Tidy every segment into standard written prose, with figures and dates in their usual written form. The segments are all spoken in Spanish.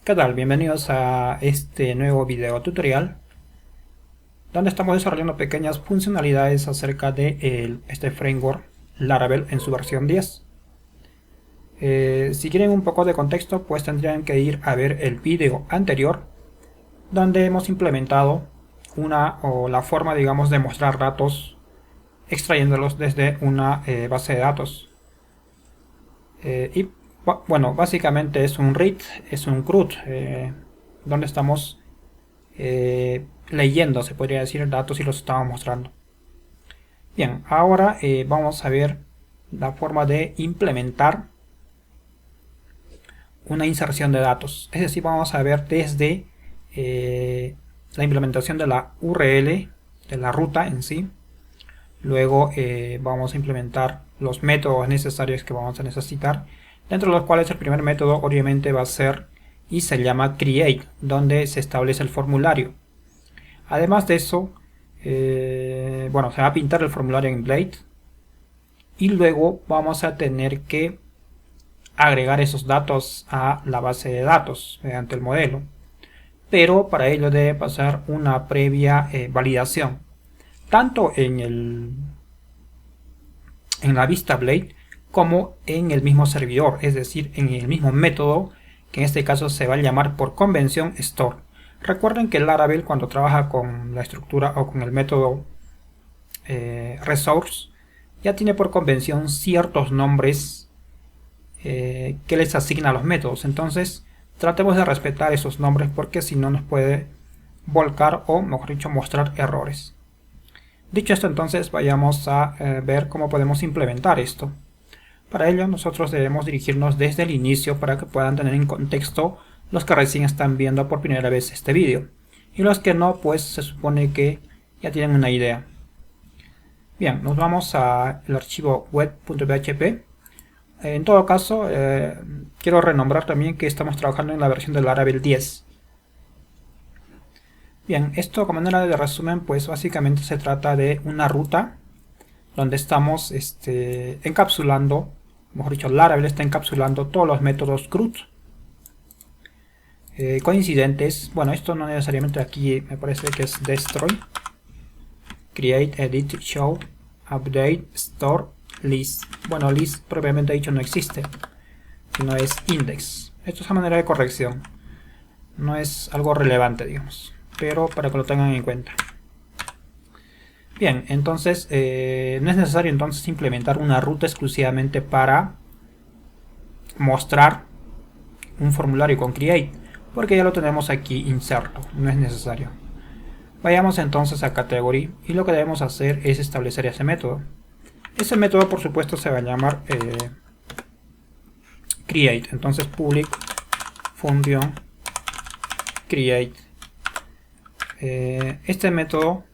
¿Qué tal? Bienvenidos a este nuevo video tutorial donde estamos desarrollando pequeñas funcionalidades acerca de este framework Laravel en su versión 10. Si quieren un poco de contexto, pues tendrían que ir a ver el video anterior donde hemos implementado la forma, digamos, de mostrar datos extrayéndolos desde una base de datos. Bueno, básicamente es un read, es un CRUD, donde estamos leyendo, se podría decir, datos y los estamos mostrando. Bien, ahora vamos a ver la forma de implementar una inserción de datos. Es decir, vamos a ver desde la implementación de la URL, de la ruta en sí. Luego vamos a implementar los métodos necesarios que vamos a necesitar, dentro de los cuales el primer método obviamente va a ser y se llama create, donde se establece el formulario. Además de eso, bueno, se va a pintar el formulario en Blade y luego vamos a tener que agregar esos datos a la base de datos mediante el modelo, pero para ello debe pasar una previa validación tanto en la vista Blade como en el mismo servidor, es decir, en el mismo método, que en este caso se va a llamar por convención store. Recuerden que Laravel, cuando trabaja con la estructura o con el método resource, ya tiene por convención ciertos nombres que les asigna a los métodos. Entonces tratemos de respetar esos nombres, porque si no nos puede volcar o, mejor dicho, mostrar errores. Dicho esto, entonces vayamos a ver cómo podemos implementar esto. Para ello nosotros debemos dirigirnos desde el inicio para que puedan tener en contexto los que recién están viendo por primera vez este vídeo. Y los que no, pues se supone que ya tienen una idea. Bien, nos vamos al archivo web.php. En todo caso, quiero renombrar también que estamos trabajando en la versión de Laravel 10. Bien, esto como manera de resumen, pues básicamente se trata de una ruta donde estamos encapsulando, mejor dicho, Laravel está encapsulando todos los métodos CRUD coincidentes. Bueno, esto no necesariamente, aquí me parece que es destroy, create, edit, show, update, store, list. Bueno, list propiamente dicho no existe, sino es index. Esto es a manera de corrección, no es algo relevante, digamos, pero para que lo tengan en cuenta. Bien, entonces no es necesario entonces implementar una ruta exclusivamente para mostrar un formulario con create, porque ya lo tenemos aquí inserto, no es necesario. Vayamos entonces a category y lo que debemos hacer es establecer ese método. Ese método, por supuesto, se va a llamar create. Entonces public function create. Este método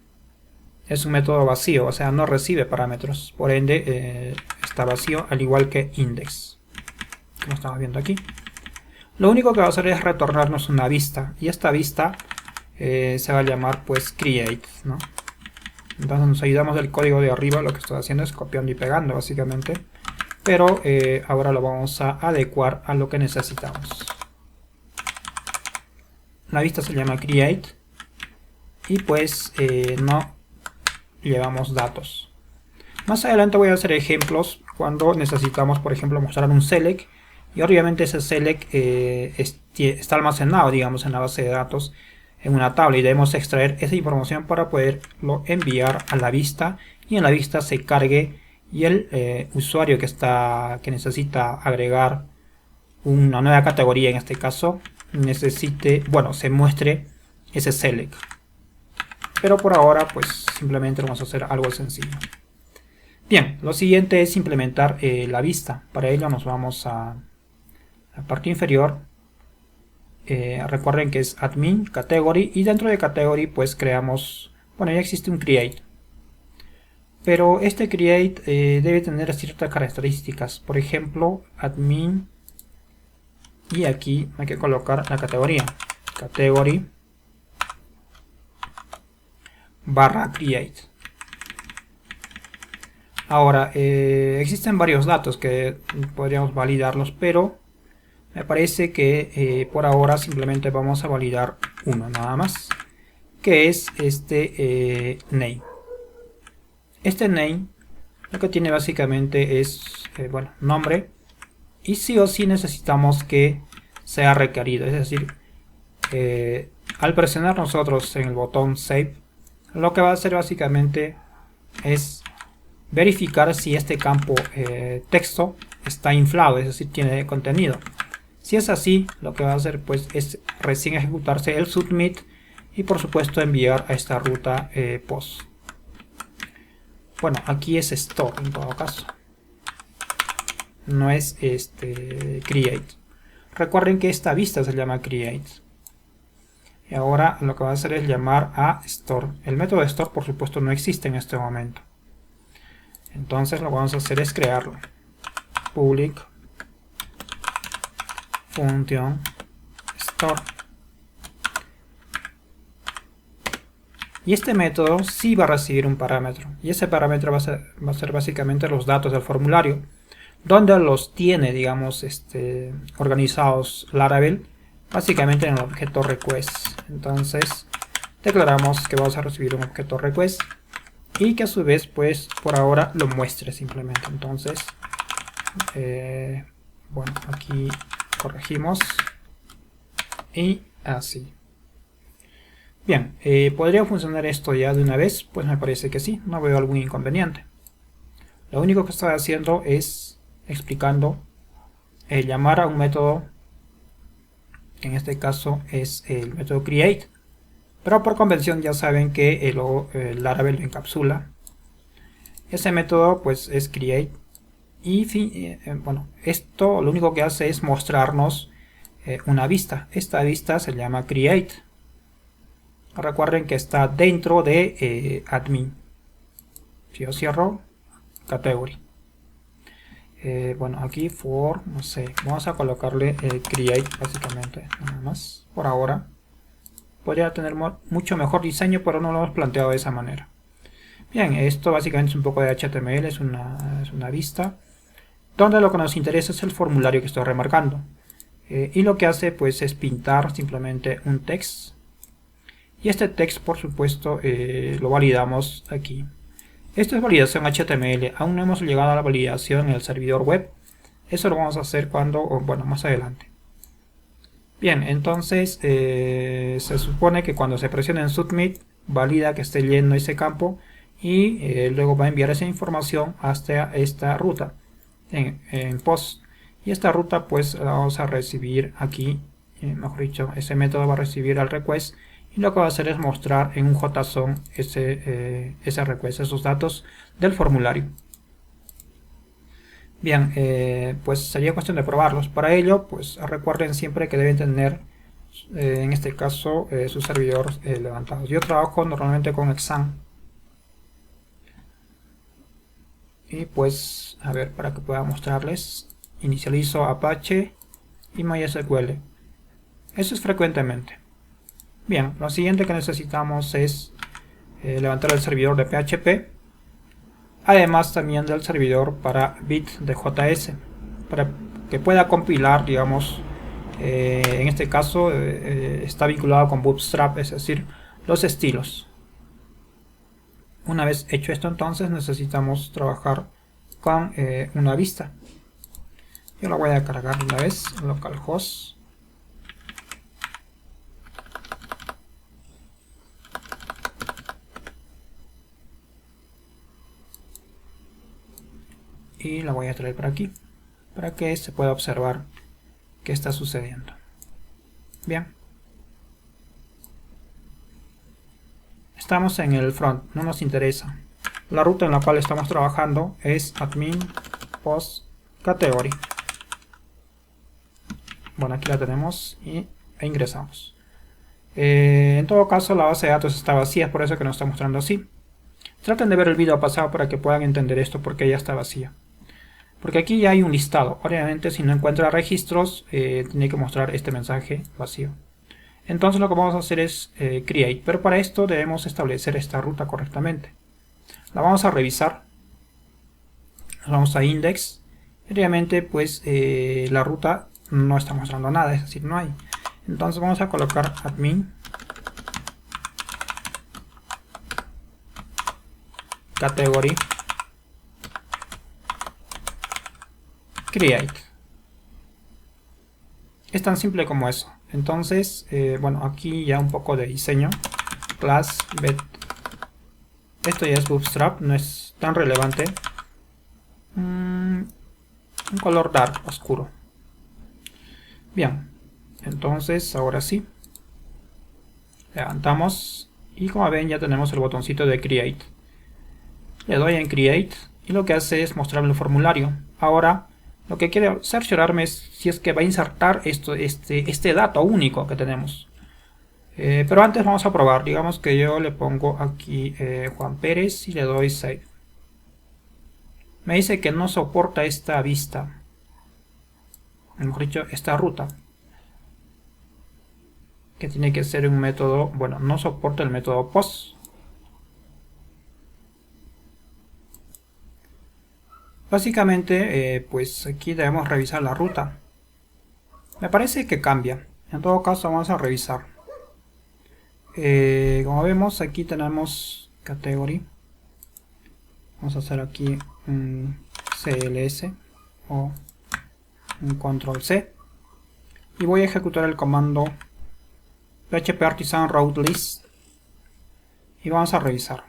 es un método vacío, o sea, no recibe parámetros, por ende está vacío, al igual que index, como estamos viendo aquí. Lo único que va a hacer es retornarnos una vista, y esta vista se va a llamar pues create, ¿no? Entonces nos ayudamos del código de arriba, lo que estoy haciendo es copiando y pegando básicamente, pero ahora lo vamos a adecuar a lo que necesitamos. La vista se llama create y pues no llevamos datos. Más adelante voy a hacer ejemplos cuando necesitamos, por ejemplo, mostrar un select, y obviamente ese select está almacenado, digamos, en la base de datos en una tabla, y debemos extraer esa información para poderlo enviar a la vista, y en la vista se cargue y el usuario que necesita agregar una nueva categoría, en este caso necesite, bueno, se muestre ese select. Pero por ahora pues simplemente vamos a hacer algo sencillo. Bien, lo siguiente es implementar la vista. Para ello nos vamos a la parte inferior. Recuerden que es admin, category, y dentro de category pues creamos, bueno, ya existe un create, pero este create debe tener ciertas características. Por ejemplo, admin, y aquí hay que colocar la categoría, category /create. Ahora, existen varios datos que podríamos validarlos, pero me parece que por ahora simplemente vamos a validar uno nada más, que es este name. Este name lo que tiene básicamente es, bueno, nombre, y sí o sí necesitamos que sea requerido, es decir, al presionar nosotros en el botón Save, lo que va a hacer básicamente es verificar si este campo texto está inflado, es decir, tiene contenido. Si es así, lo que va a hacer pues es recién ejecutarse el submit y por supuesto enviar a esta ruta post. Bueno, aquí es store en todo caso, no es create. Recuerden que esta vista se llama create. Y ahora lo que va a hacer es llamar a store. El método de store por supuesto no existe en este momento. Entonces lo que vamos a hacer es crearlo. Public function store. Y este método sí va a recibir un parámetro. Y ese parámetro va a ser básicamente los datos del formulario. Donde los tiene, digamos, organizados Laravel, básicamente en el objeto request. Entonces declaramos que vamos a recibir un objeto request y que a su vez pues por ahora lo muestre simplemente. Entonces bueno, aquí corregimos y así. Bien, ¿podría funcionar esto ya de una vez? Pues me parece que sí, no veo algún inconveniente. Lo único que estoy haciendo es explicando llamar a un método, que en este caso es el método create, pero por convención ya saben que el Laravel lo encapsula. Ese método pues es create y bueno, esto lo único que hace es mostrarnos una vista. Esta vista se llama create. Recuerden que está dentro de admin. Si yo cierro category, bueno, aquí for, no sé, vamos a colocarle create básicamente, nada más por ahora. Podría tener mucho mejor diseño, pero no lo hemos planteado de esa manera. Bien, esto básicamente es un poco de HTML, es una vista donde lo que nos interesa es el formulario que estoy remarcando, y lo que hace pues es pintar simplemente un text, y este text por supuesto lo validamos aquí. Esto es validación HTML, aún no hemos llegado a la validación en el servidor web. Eso lo vamos a hacer bueno, más adelante. Bien, entonces se supone que cuando se presione en submit, valida que esté lleno ese campo y luego va a enviar esa información hasta esta ruta en post. Y esta ruta pues la vamos a recibir aquí, mejor dicho, ese método va a recibir al request. Y lo que va a hacer es mostrar en un JSON ese request, esos datos del formulario. Bien, pues sería cuestión de probarlos. Para ello, pues recuerden siempre que deben tener, en este caso, sus servidores levantados. Yo trabajo normalmente con Exam. Y pues, a ver, para que pueda mostrarles, inicializo Apache y MySQL. Eso es frecuentemente. Bien, lo siguiente que necesitamos es levantar el servidor de PHP, además también del servidor para bit de JS, para que pueda compilar, digamos, en este caso está vinculado con Bootstrap, es decir, los estilos. Una vez hecho esto, entonces necesitamos trabajar con una vista. Yo la voy a cargar una vez, localhost. Y la voy a traer por aquí para que se pueda observar qué está sucediendo. Bien, estamos en el front, no nos interesa. La ruta en la cual estamos trabajando es admin post category. Bueno, aquí la tenemos e ingresamos. En todo caso la base de datos está vacía, es por eso que nos está mostrando así. Traten de ver el video pasado para que puedan entender esto, porque ya está vacía. Porque aquí ya hay un listado. Obviamente si no encuentra registros, tiene que mostrar este mensaje vacío. Entonces lo que vamos a hacer es create. Pero para esto debemos establecer esta ruta correctamente. La vamos a revisar. Nos vamos a index. Y realmente pues la ruta no está mostrando nada, es decir, no hay. Entonces vamos a colocar admin category create. Es tan simple como eso. Entonces, bueno, aquí ya un poco de diseño. Class bed. Esto ya es Bootstrap, no es tan relevante. Un color dark, oscuro. Bien, entonces ahora sí. Levantamos y como ven ya tenemos el botoncito de Create. Le doy en Create y lo que hace es mostrarme el formulario. Ahora lo que quiere cerciorarme es si es que va a insertar este dato único que tenemos. Pero antes vamos a probar. Digamos que yo le pongo aquí Juan Pérez y le doy Save. Me dice que no soporta esta vista. Mejor dicho, esta ruta. Que tiene que ser un método, bueno, no soporta el método post. Básicamente, pues aquí debemos revisar la ruta. Me parece que cambia. En todo caso, vamos a revisar. Como vemos, aquí tenemos category. Vamos a hacer aquí un CLS o un control C. Y voy a ejecutar el comando php artisan route list. Y vamos a revisar.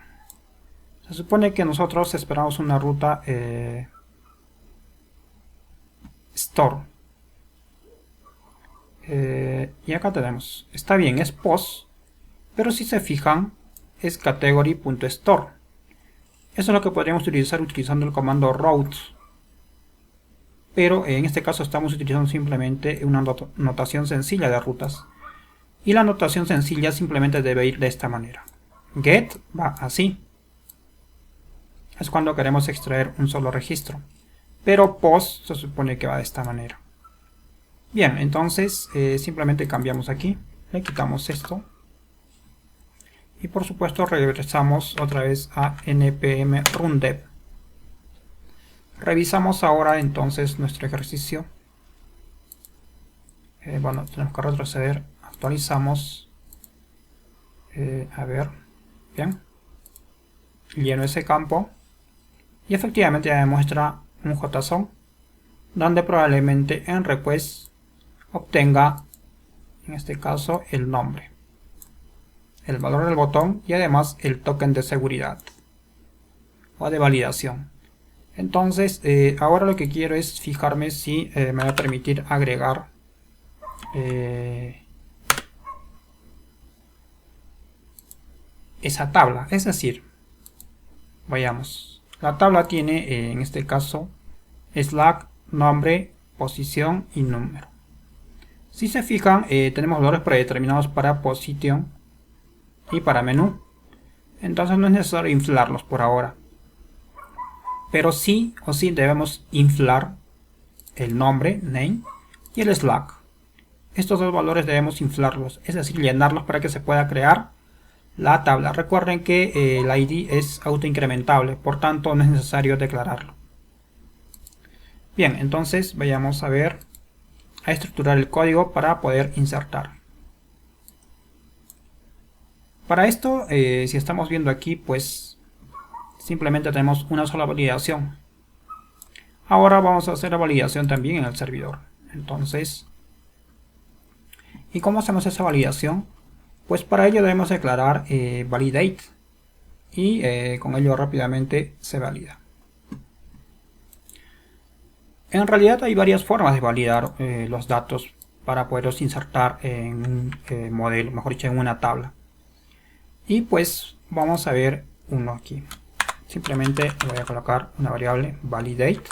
Se supone que nosotros esperamos una ruta store. Y acá tenemos. Está bien, es post. Pero si se fijan, es category.store. Eso es lo que podríamos utilizar utilizando el comando route. Pero en este caso estamos utilizando simplemente una notación sencilla de rutas. Y la notación sencilla simplemente debe ir de esta manera. Get va así. Es cuando queremos extraer un solo registro. Pero post se supone que va de esta manera. Bien, entonces simplemente cambiamos aquí. Le quitamos esto. Y por supuesto regresamos otra vez a npm run dev. Revisamos ahora entonces nuestro ejercicio. Bueno, tenemos que retroceder. Actualizamos. A ver. Bien. Lleno ese campo. Y efectivamente ya me muestra un JSON. Donde probablemente en request obtenga, en este caso, el nombre, el valor del botón y además el token de seguridad o de validación. Entonces ahora lo que quiero es fijarme si me va a permitir agregar esa tabla. Es decir, vayamos, la tabla tiene en este caso slash, nombre, posición y número. Si se fijan, tenemos valores predeterminados para position y para menú. Entonces no es necesario inflarlos por ahora. Pero sí o sí debemos inflar el nombre, name, y el slash. Estos dos valores debemos inflarlos, es decir, llenarlos para que se pueda crear la tabla. Recuerden que el ID es autoincrementable, por tanto no es necesario declararlo. Bien, entonces vayamos a ver, a estructurar el código para poder insertar. Para esto, si estamos viendo aquí, pues simplemente tenemos una sola validación. Ahora vamos a hacer la validación también en el servidor. Entonces, ¿y cómo hacemos esa validación? Pues para ello debemos declarar validate y con ello rápidamente se valida. En realidad hay varias formas de validar los datos para poderlos insertar en un modelo, mejor dicho, en una tabla. Y pues vamos a ver uno aquí. Simplemente voy a colocar una variable validate.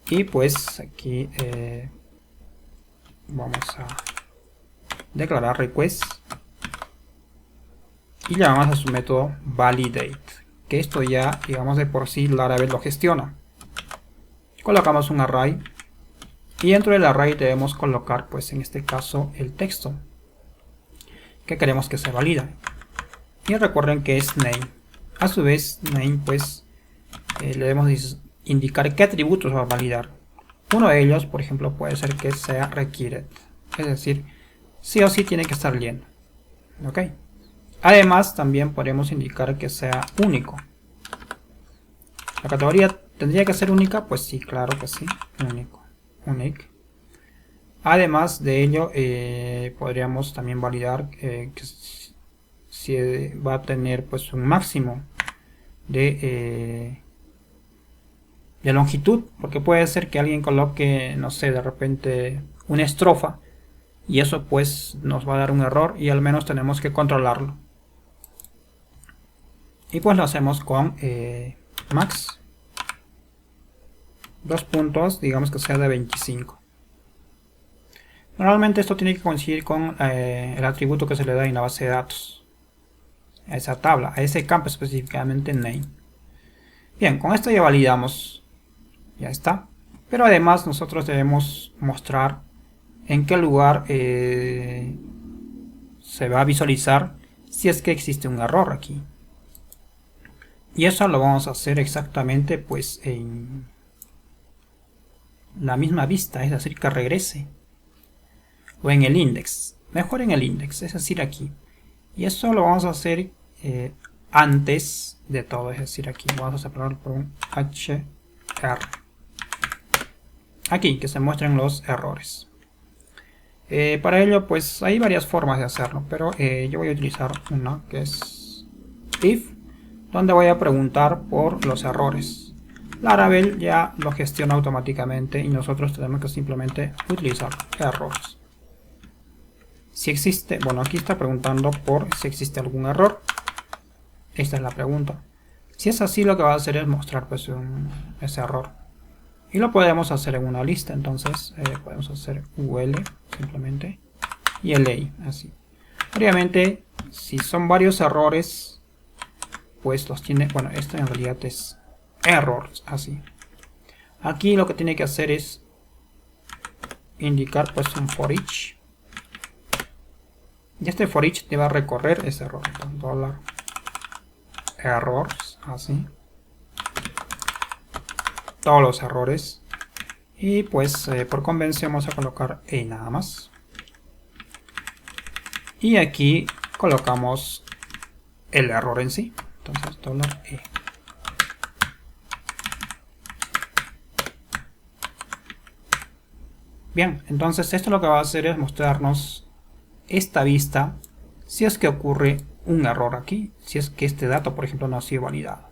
Y pues aquí vamos a declarar request. Y llamamos a su método validate. Que esto ya, digamos, de por sí Laravel lo gestiona. Colocamos un array. Y dentro del array debemos colocar, pues en este caso, el texto que queremos que se valide. Y recuerden que es name. A su vez, name pues le debemos indicar qué atributos va a validar. Uno de ellos, por ejemplo, puede ser que sea required, es decir, sí o sí tiene que estar lleno. ¿Ok? Además, también podemos indicar que sea único. La categoría tendría que ser única, pues sí, claro que sí, único, unique. Además de ello, podríamos también validar que si va a tener pues un máximo de longitud, porque puede ser que alguien coloque, no sé, de repente una estrofa y eso pues nos va a dar un error y al menos tenemos que controlarlo. Y pues lo hacemos con max, dos puntos, digamos que sea de 25. Normalmente esto tiene que coincidir con el atributo que se le da en la base de datos, a esa tabla, a ese campo específicamente name. Bien, con esto ya validamos, ya está. Pero además nosotros debemos mostrar en qué lugar se va a visualizar si es que existe un error aquí. Y eso lo vamos a hacer exactamente pues en la misma vista, es decir, que regrese. O en el index, mejor en el index, es decir, aquí. Y eso lo vamos a hacer antes de todo, es decir, aquí. Vamos a separarlo por un hr. Aquí, que se muestren los errores. Para ello, pues hay varias formas de hacerlo, pero yo voy a utilizar una que es if, donde voy a preguntar por los errores. Laravel ya lo gestiona automáticamente y nosotros tenemos que simplemente utilizar errores. Si existe, bueno, aquí está preguntando por si existe algún error. Esta es la pregunta. Si es así, lo que va a hacer es mostrar pues ese error. Y lo podemos hacer en una lista, entonces podemos hacer ul simplemente y la, así. Obviamente, si son varios errores, pues los tiene, bueno, esto en realidad es errors, así. Aquí lo que tiene que hacer es indicar pues un for each. Y este for each te va a recorrer ese error. Entonces, $errors, así. Todos los errores. Y pues por convención vamos a colocar E nada más. Y aquí colocamos el error en sí. Entonces $E. Bien, entonces esto lo que va a hacer es mostrarnos esta vista si es que ocurre un error aquí, si es que este dato por ejemplo no ha sido validado,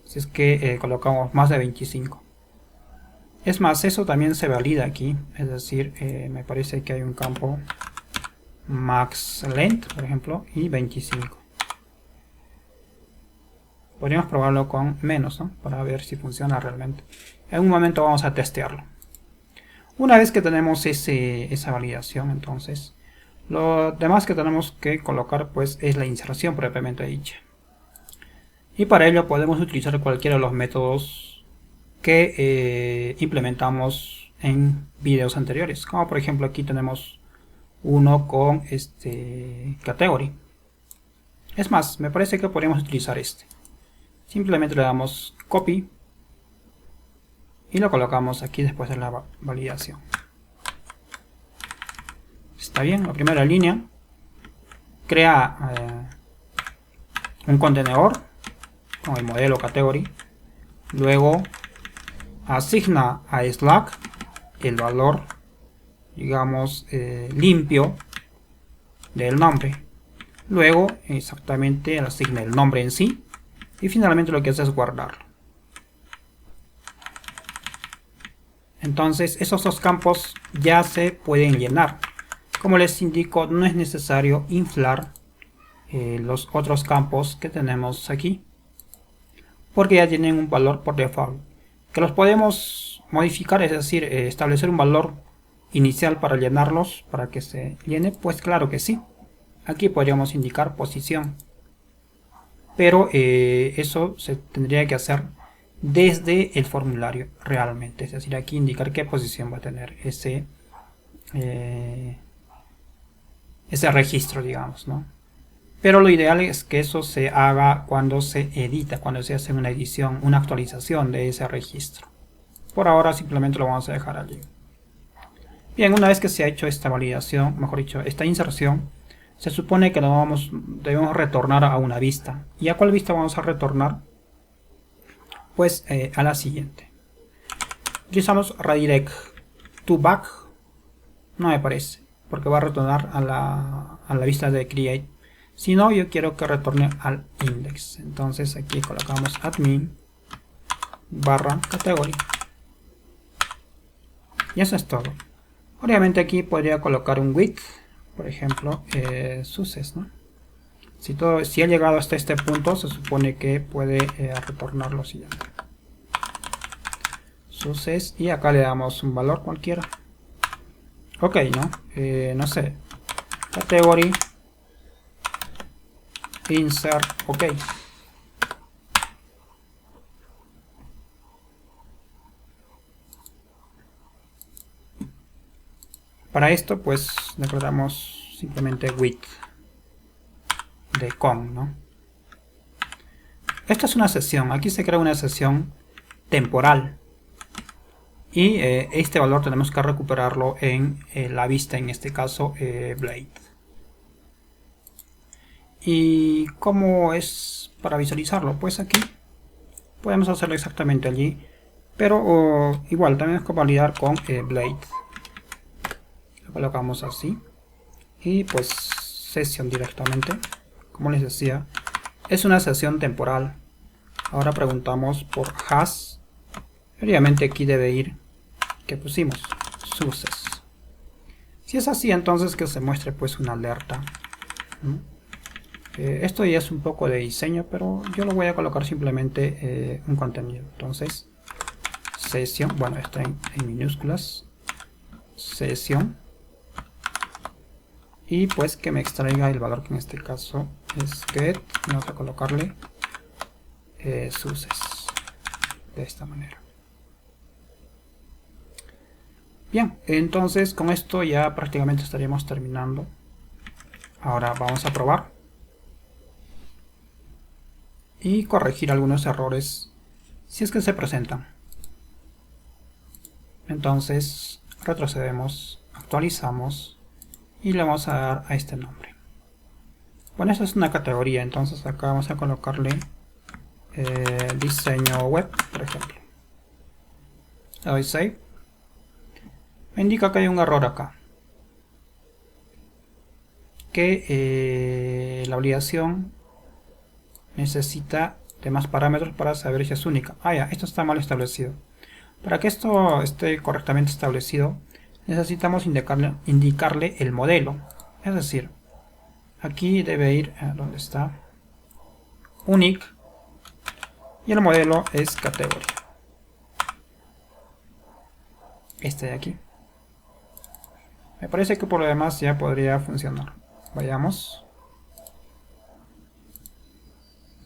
si es que colocamos más de 25. Es más, eso también se valida aquí, es decir, me parece que hay un campo max length por ejemplo y 25. Podríamos probarlo con menos, ¿no? Para ver si funciona realmente. En un momento vamos a testearlo. Una vez que tenemos esa validación, entonces lo demás que tenemos que colocar pues es la inserción propiamente dicha. Y para ello podemos utilizar cualquiera de los métodos que implementamos en videos anteriores. Como por ejemplo aquí tenemos uno con category. Es más, me parece que podríamos utilizar este. Simplemente le damos copy y lo colocamos aquí después de la validación. Está bien, la primera línea crea un contenedor con el modelo category, luego asigna a Slack el valor, digamos, limpio del nombre, luego exactamente asigna el nombre en sí y finalmente lo que hace es guardarlo. Entonces esos dos campos ya se pueden llenar. Como les indico, no es necesario inflar los otros campos que tenemos aquí, porque ya tienen un valor por default. Que los podemos modificar, es decir, establecer un valor inicial para llenarlos, para que se llene, pues claro que sí. Aquí podríamos indicar posición. Pero eso se tendría que hacer desde el formulario realmente. Es decir, aquí indicar qué posición va a tener ese registro, digamos, ¿no? Pero lo ideal es que eso se haga cuando se edita, cuando se hace una edición, una actualización de ese registro. Por ahora simplemente lo vamos a dejar allí. Bien, una vez que se ha hecho esta validación, mejor dicho, esta inserción, se supone que debemos retornar a una vista. ¿Y a cuál vista vamos a retornar? Pues a la siguiente. Utilizamos redirect to back. No me parece, porque va a retornar a la vista de create. Si no, yo quiero que retorne al index. Entonces aquí colocamos admin barra category. Y eso es todo. Obviamente aquí podría colocar un width, por ejemplo, success, ¿no? Si ha llegado hasta este punto, se supone que puede retornar lo siguiente. Success, y acá le damos un valor cualquiera. Ok, ¿no? No sé. Category. Insert, ok. Para esto, pues, declaramos simplemente width de con, ¿no? Esta es una sesión. Aquí se crea una sesión temporal. Y este valor tenemos que recuperarlo en la vista, en este caso, Blade. ¿Y cómo es para visualizarlo? Pues aquí podemos hacerlo exactamente allí. Pero igual, tenemos que validar con Blade. Lo colocamos así. Y pues sesión directamente. Como les decía, es una sesión temporal. Ahora preguntamos por has. Obviamente aquí debe ir, que pusimos, success. Si es así, entonces que se muestre pues una alerta. Esto ya es un poco de diseño, pero yo lo voy a colocar simplemente un contenido. Entonces, sesión, bueno, está en minúsculas, sesión. Y pues que me extraiga el valor, que en este caso es get. Vamos a colocarle success de esta manera. Bien, entonces con esto ya prácticamente estaríamos terminando. Ahora vamos a probar y corregir algunos errores si es que se presentan. Entonces retrocedemos, actualizamos y le vamos a dar a este nombre. Bueno, esta es una categoría, entonces acá vamos a colocarle diseño web, por ejemplo. Le doy save. Me indica que hay un error acá, que la validación necesita de más parámetros para saber si es única. Ah, ya, esto está mal establecido. Para que esto esté correctamente establecido, necesitamos indicarle el modelo. Es decir, aquí debe ir, ¿dónde está? Unique, y el modelo es category. Este de aquí. Me parece que por lo demás ya podría funcionar. Vayamos.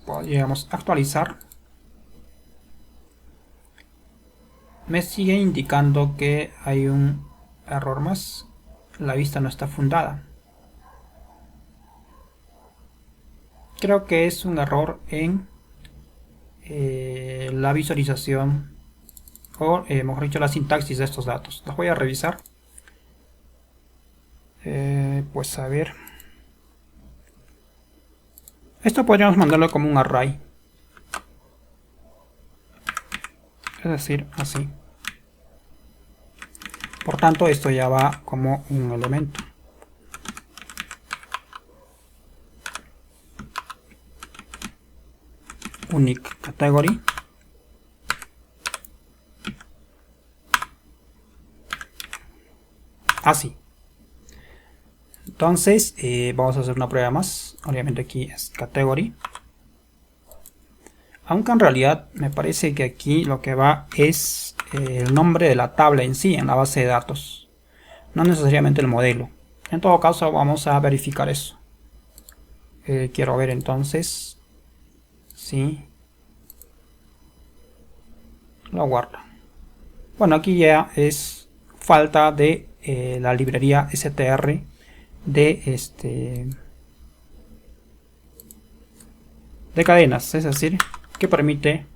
Podríamos actualizar. Me sigue indicando que hay un error más. La vista no está fundada. Creo que es un error en la visualización, o mejor dicho, la sintaxis de estos datos. Los voy a revisar. Pues a ver. Esto podríamos mandarlo como un array. Es decir, así. Por tanto, esto ya va como un elemento. Unique category. Así. Entonces, vamos a hacer una prueba más. Obviamente aquí es category. Aunque en realidad me parece que aquí lo que va es el nombre de la tabla en sí, en la base de datos. No necesariamente el modelo. En todo caso, vamos a verificar eso. Quiero ver entonces si lo guardo. Bueno, aquí ya es falta de la librería str de de cadenas, es decir, que permite,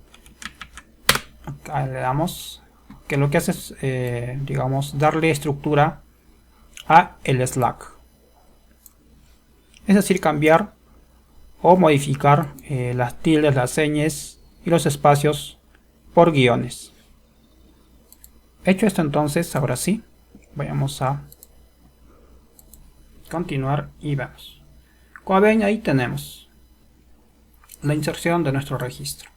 acá le damos, que lo que hace es, digamos, darle estructura a el Slack. Es decir, cambiar o modificar las tildes, las señas y los espacios por guiones. Hecho esto, entonces, ahora sí, vayamos a continuar y vemos. Como ven, ahí tenemos la inserción de nuestro registro.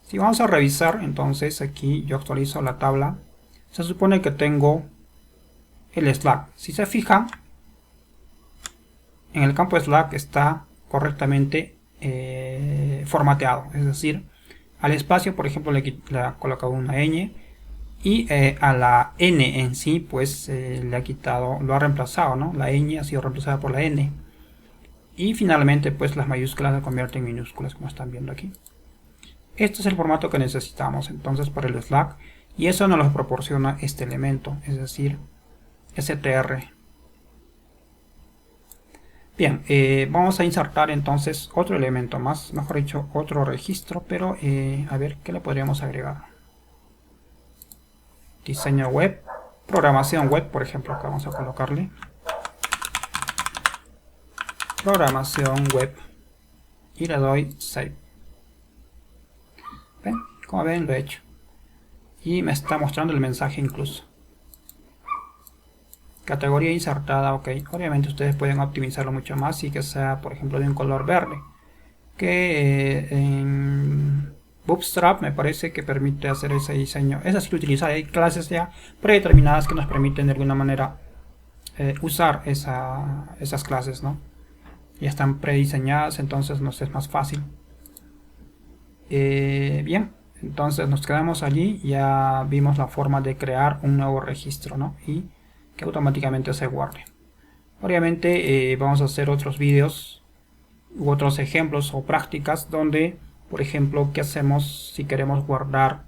Si vamos a revisar, entonces aquí yo actualizo la tabla. Se supone que tengo el Slack. Si se fijan, en el campo Slack está correctamente formateado. Es decir, al espacio, por ejemplo, le ha colocado una ñ. Y a la n en sí, pues le ha quitado, lo ha reemplazado, ¿no? La ñ ha sido reemplazada por la n. Y finalmente, pues las mayúsculas se convierten en minúsculas, como están viendo aquí. Este es el formato que necesitamos entonces para el Slack. Y eso nos lo proporciona este elemento, es decir, str. Bien, vamos a insertar entonces otro elemento más, mejor dicho, otro registro, pero a ver qué le podríamos agregar. Diseño web, programación web, por ejemplo, acá vamos a colocarle programación web y le doy save. ¿Ven? Como ven, lo he hecho y me está mostrando el mensaje incluso. Categoría insertada, ok. Obviamente ustedes pueden optimizarlo mucho más y que sea, por ejemplo, de un color verde, que en Bootstrap me parece que permite hacer ese diseño. Es decir, utilizar hay clases ya predeterminadas que nos permiten de alguna manera usar esas clases, ¿no? Ya están prediseñadas, entonces nos es más fácil. Bien, entonces nos quedamos allí. Ya vimos la forma de crear un nuevo registro, ¿no? Y que automáticamente se guarde. Obviamente vamos a hacer otros vídeos u otros ejemplos o prácticas donde, por ejemplo, qué hacemos si queremos guardar,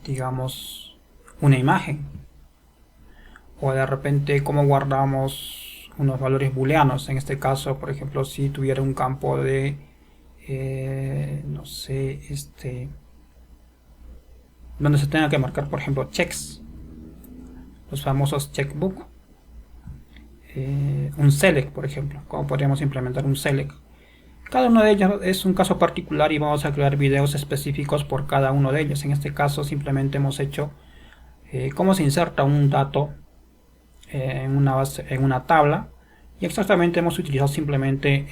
digamos, una imagen, o de repente cómo guardamos unos valores booleanos. En este caso, por ejemplo, si tuviera un campo de no sé, donde se tenga que marcar, por ejemplo, checks, los famosos checkbook, un select, por ejemplo, cómo podríamos implementar un select. Cada uno de ellos es un caso particular y vamos a crear videos específicos por cada uno de ellos. En este caso simplemente hemos hecho cómo se inserta un dato en una tabla, y exactamente hemos utilizado simplemente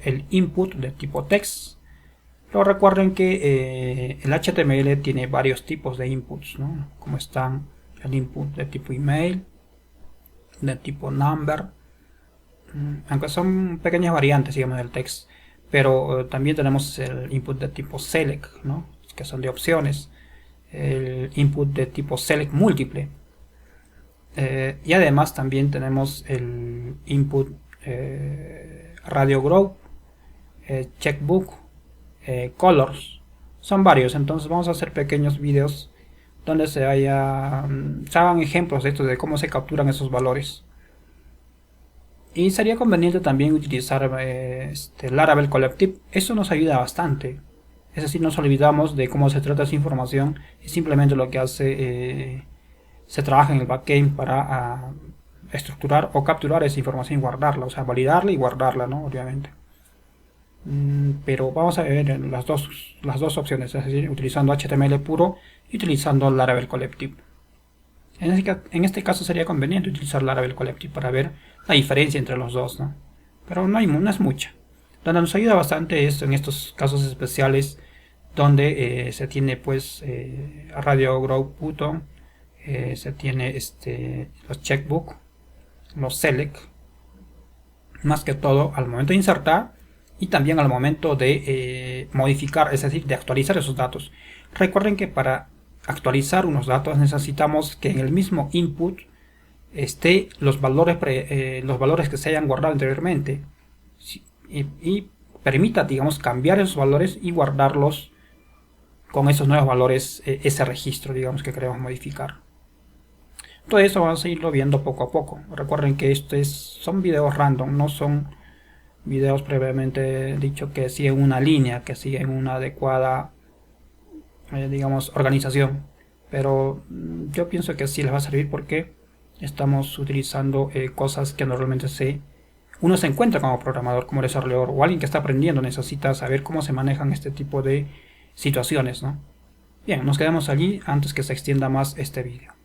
el input de tipo text. Pero recuerden que el HTML tiene varios tipos de inputs, ¿no? Como están el input de tipo email, de tipo number, aunque son pequeñas variantes, digamos, del text. Pero también tenemos el input de tipo select, ¿no? Que son de opciones. El input de tipo select múltiple. Y además también tenemos el input radio group, checkbook, colors. Son varios, entonces vamos a hacer pequeños videos donde se hagan ejemplos de esto, de cómo se capturan esos valores. Y sería conveniente también utilizar Laravel Collective. Eso nos ayuda bastante. Es decir, nos olvidamos de cómo se trata esa información y simplemente lo que hace, se trabaja en el backend para estructurar o capturar esa información y guardarla. O sea, validarla y guardarla, ¿no? Obviamente. Pero vamos a ver las dos opciones, es decir, utilizando HTML puro y utilizando Laravel Collective. En este caso sería conveniente utilizar Laravel Collective para ver la diferencia entre los dos, ¿no? Pero no es mucha. Donde nos ayuda bastante es en estos casos especiales donde se tiene pues radio group Button, se tiene los checkbook, los select, más que todo al momento de insertar y también al momento de modificar, es decir, de actualizar esos datos. Recuerden que para actualizar unos datos necesitamos que en el mismo input esté los valores que se hayan guardado anteriormente y permita, digamos, cambiar esos valores y guardarlos con esos nuevos valores, ese registro, digamos, que queremos modificar. Todo eso vamos a irlo viendo poco a poco. Recuerden que son videos random, no son videos previamente dicho que siguen una línea, que siguen una adecuada, digamos, organización. Pero yo pienso que sí les va a servir porque estamos utilizando cosas que normalmente uno se encuentra como programador, como desarrollador o alguien que está aprendiendo, necesita saber cómo se manejan este tipo de situaciones, ¿no? Bien, nos quedamos allí antes que se extienda más este vídeo.